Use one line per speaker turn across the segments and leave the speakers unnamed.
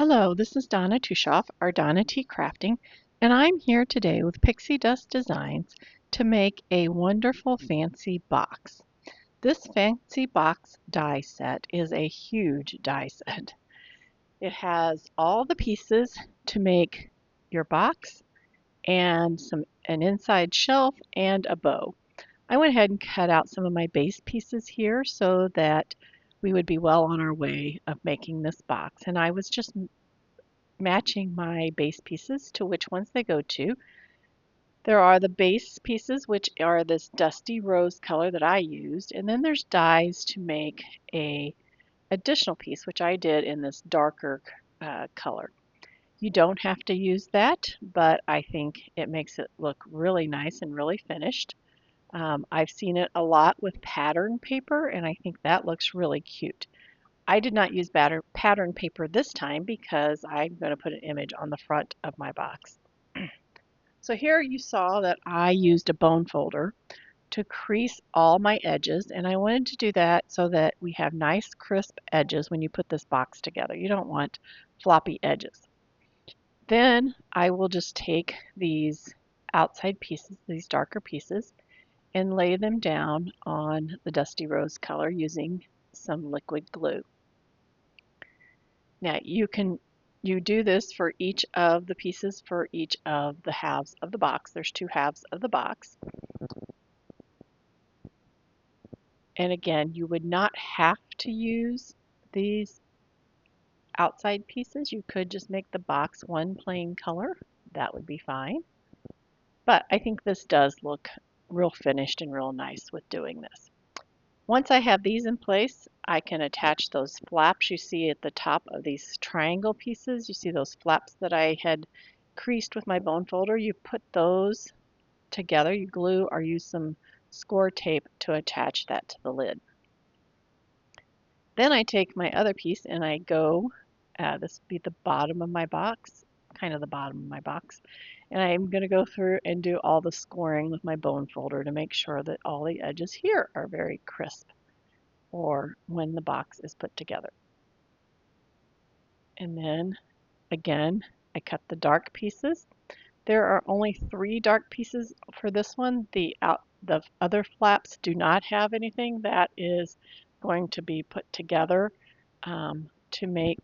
Hello, this is Donna Tushoff, our Donna T Crafting, and I'm here today with Pixie Dust Designs to make a wonderful fancy box. This fancy box die set is a huge die set. It has all the pieces to make your box and an inside shelf and a bow. I went ahead and cut out some of my base pieces here so that we would be well on our way of making this box, and I was just matching my base pieces to which ones they go to. There are the base pieces, which are this dusty rose color that I used, and then there's dies to make a additional piece, which I did in this darker color. You don't have to use that, but I think it makes it look really nice and really finished. I've seen it a lot with pattern paper, and I think that looks really cute. I did not use pattern paper this time because I'm going to put an image on the front of my box. So here you saw that I used a bone folder to crease all my edges, and I wanted to do that so that we have nice crisp edges when you put this box together. You don't want floppy edges. Then I will just take these outside pieces, these darker pieces, and lay them down on the dusty rose color using some liquid glue. Now you do this for each of the pieces for each of the halves of the box. There's two halves of the box. And again, you would not have to use these outside pieces. You could just make the box one plain color. That would be fine. But I think this does look real finished and real nice with doing this. Once I have these in place, I can attach those flaps you see at the top of these triangle pieces. You see those flaps that I had creased with my bone folder. You put those together, you glue or use some score tape to attach that to the lid. Then I take my other piece and I go, this would be the bottom of my box, kind of the bottom of my box, and I'm going to go through and do all the scoring with my bone folder to make sure that all the edges here are very crisp or when the box is put together. And then again, I cut the dark pieces. There are only 3 dark pieces for this one. The other flaps do not have anything. That is going to be put together to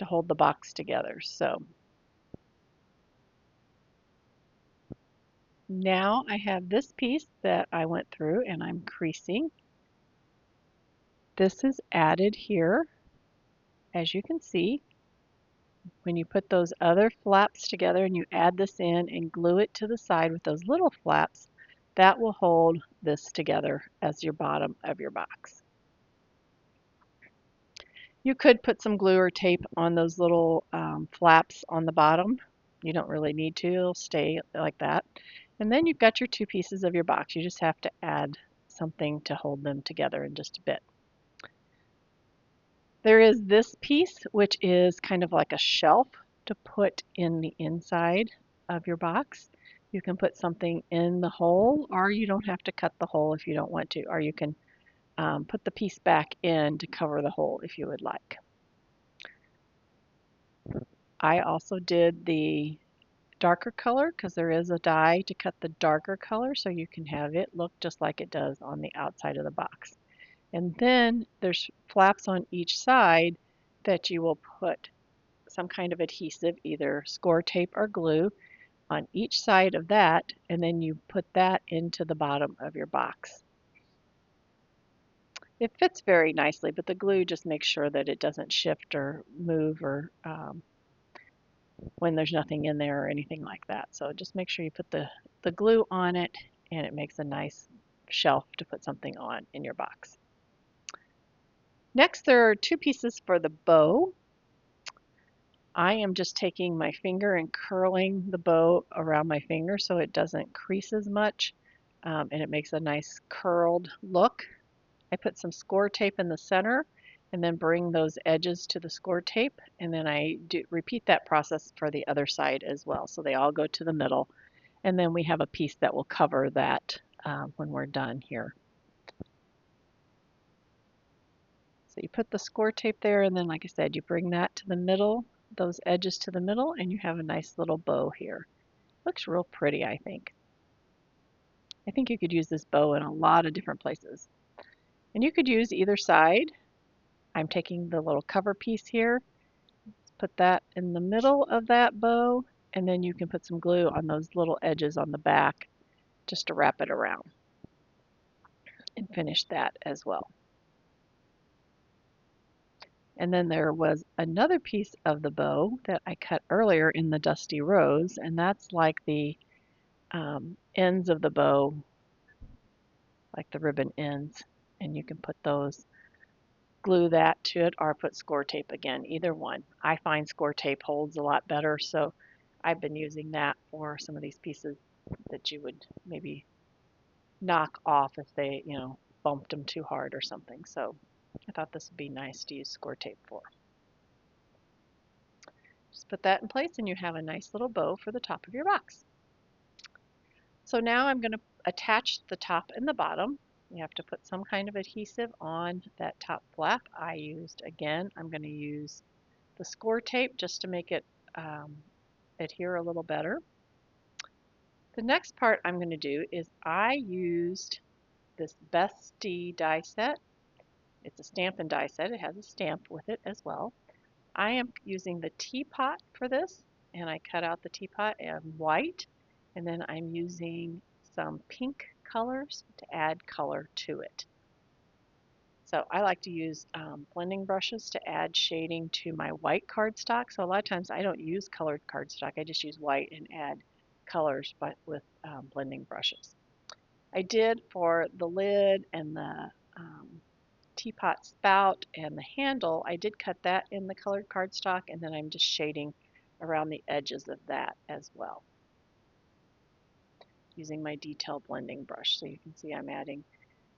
hold the box together. So now I have this piece that I went through and I'm creasing. This is added here, as you can see. When you put those other flaps together and you add this in and glue it to the side with those little flaps, that will hold this together as your bottom of your box. You could put some glue or tape on those little flaps on the bottom. You don't really need to, it'll stay like that. And then you've got your 2 pieces of your box. You just have to add something to hold them together in just a bit. There is this piece, which is kind of like a shelf to put in the inside of your box. You can put something in the hole, or you don't have to cut the hole if you don't want to, or you can put the piece back in to cover the hole if you would like. I also did the darker color because there is a die to cut the darker color so you can have it look just like it does on the outside of the box. And then there's flaps on each side that you will put some kind of adhesive, either score tape or glue, on each side of that, and then you put that into the bottom of your box. It fits very nicely, but the glue just makes sure that it doesn't shift or move or when there's nothing in there or anything like that. So just make sure you put the glue on it and it makes a nice shelf to put something on in your box. Next, there are 2 pieces for the bow. I am just taking my finger and curling the bow around my finger so it doesn't crease as much and it makes a nice curled look. I put some score tape in the center and then bring those edges to the score tape, and then I repeat that process for the other side as well. So they all go to the middle, and then we have a piece that will cover that when we're done here. So you put the score tape there, and then like I said, you bring that to the middle, those edges to the middle, and you have a nice little bow here. Looks real pretty, I think. I think you could use this bow in a lot of different places. And you could use either side. I'm taking the little cover piece here, put that in the middle of that bow, and then you can put some glue on those little edges on the back just to wrap it around and finish that as well. And then there was another piece of the bow that I cut earlier in the Dusty Rose, and that's like the ends of the bow, like the ribbon ends, and you can put those, glue that to it or put score tape again, either one. I find score tape holds a lot better, so I've been using that for some of these pieces that you would maybe knock off if they, bumped them too hard or something. So I thought this would be nice to use score tape for. Just put that in place and you have a nice little bow for the top of your box. So now I'm going to attach the top and the bottom. You have to put some kind of adhesive on that top flap. I'm going to use the score tape just to make it adhere a little better. The next part I'm going to do is I used this Bestie die set. It's a stamp and die set. It has a stamp with it as well. I am using the teapot for this, and I cut out the teapot in white, and then I'm using some pink colors to add color to it. So I like to use blending brushes to add shading to my white cardstock. So a lot of times I don't use colored cardstock. I just use white and add colors but with blending brushes. I did for the lid and the teapot spout and the handle. I did cut that in the colored cardstock, and then I'm just shading around the edges of that as well using my detail blending brush. So you can see I'm adding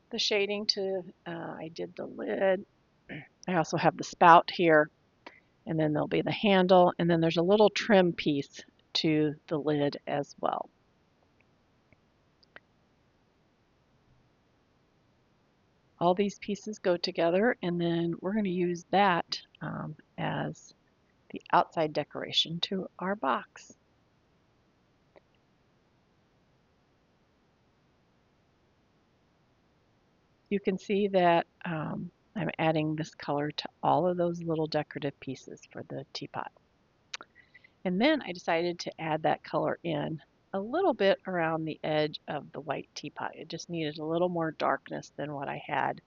the shading to, I did the lid. I also have the spout here, and then there'll be the handle, and then there's a little trim piece to the lid as well. All these pieces go together, and then we're going to use that as the outside decoration to our box. You can see that I'm adding this color to all of those little decorative pieces for the teapot. And then I decided to add that color in a little bit around the edge of the white teapot. It just needed a little more darkness than what I had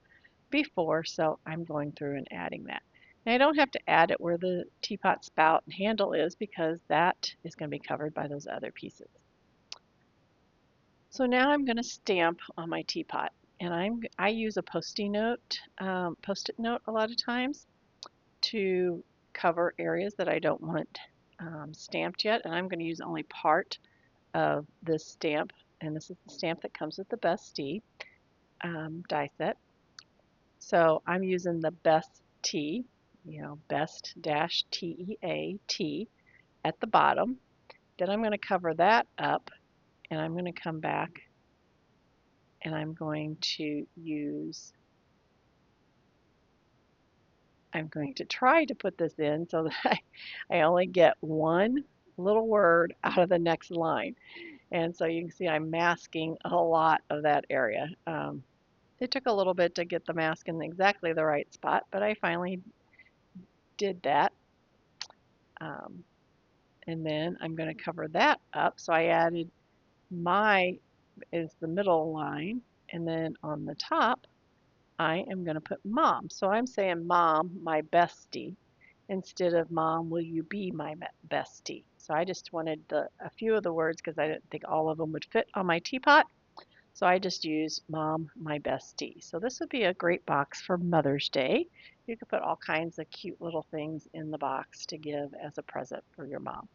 before, so I'm going through and adding that. Now I don't have to add it where the teapot spout and handle is because that is going to be covered by those other pieces. So now I'm going to stamp on my teapot, and I use a post-it note a lot of times to cover areas that I don't want stamped yet, and I'm going to use only part of this stamp, and this is the stamp that comes with the Bestie die set. So I'm using the Best T, Best-TEA at the bottom. Then I'm going to cover that up, and I'm going to come back and I'm going to try to put this in so that I only get one little word out of the next line. And so you can see I'm masking a lot of that area. It took a little bit to get the mask in exactly the right spot, but I finally did that. And then I'm going to cover that up. So I added is the middle line, and then on the top I am going to put mom. So I'm saying mom, my bestie, instead of mom, will you be my bestie? So I just wanted a few of the words because I didn't think all of them would fit on my teapot. So I just used mom, my bestie. So this would be a great box for Mother's Day. You could put all kinds of cute little things in the box to give as a present for your mom.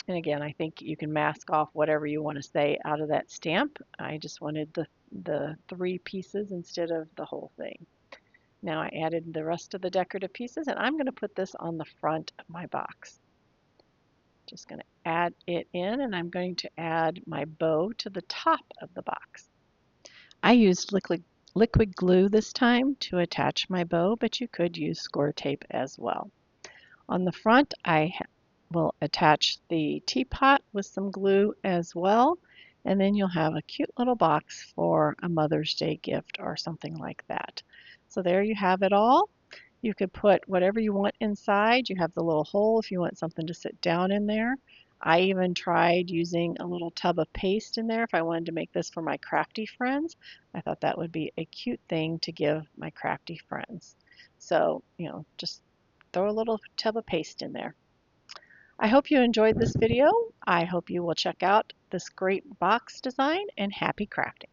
And again, I think you can mask off whatever you want to say out of that stamp. I just wanted the three pieces instead of the whole thing. Now I added the rest of the decorative pieces, and I'm going to put this on the front of my box. Just going to add it in, and I'm going to add my bow to the top of the box. I used liquid glue this time to attach my bow, but you could use score tape as well. On the front, I will attach the teapot with some glue as well, and then you'll have a cute little box for a Mother's Day gift or something like that. So there you have it all. You could put whatever you want inside. You have the little hole if you want something to sit down in there. I even tried using a little tub of paste in there if I wanted to make this for my crafty friends. I thought that would be a cute thing to give my crafty friends. So, just throw a little tub of paste in there. I hope you enjoyed this video. I hope you will check out this great box design, and happy crafting.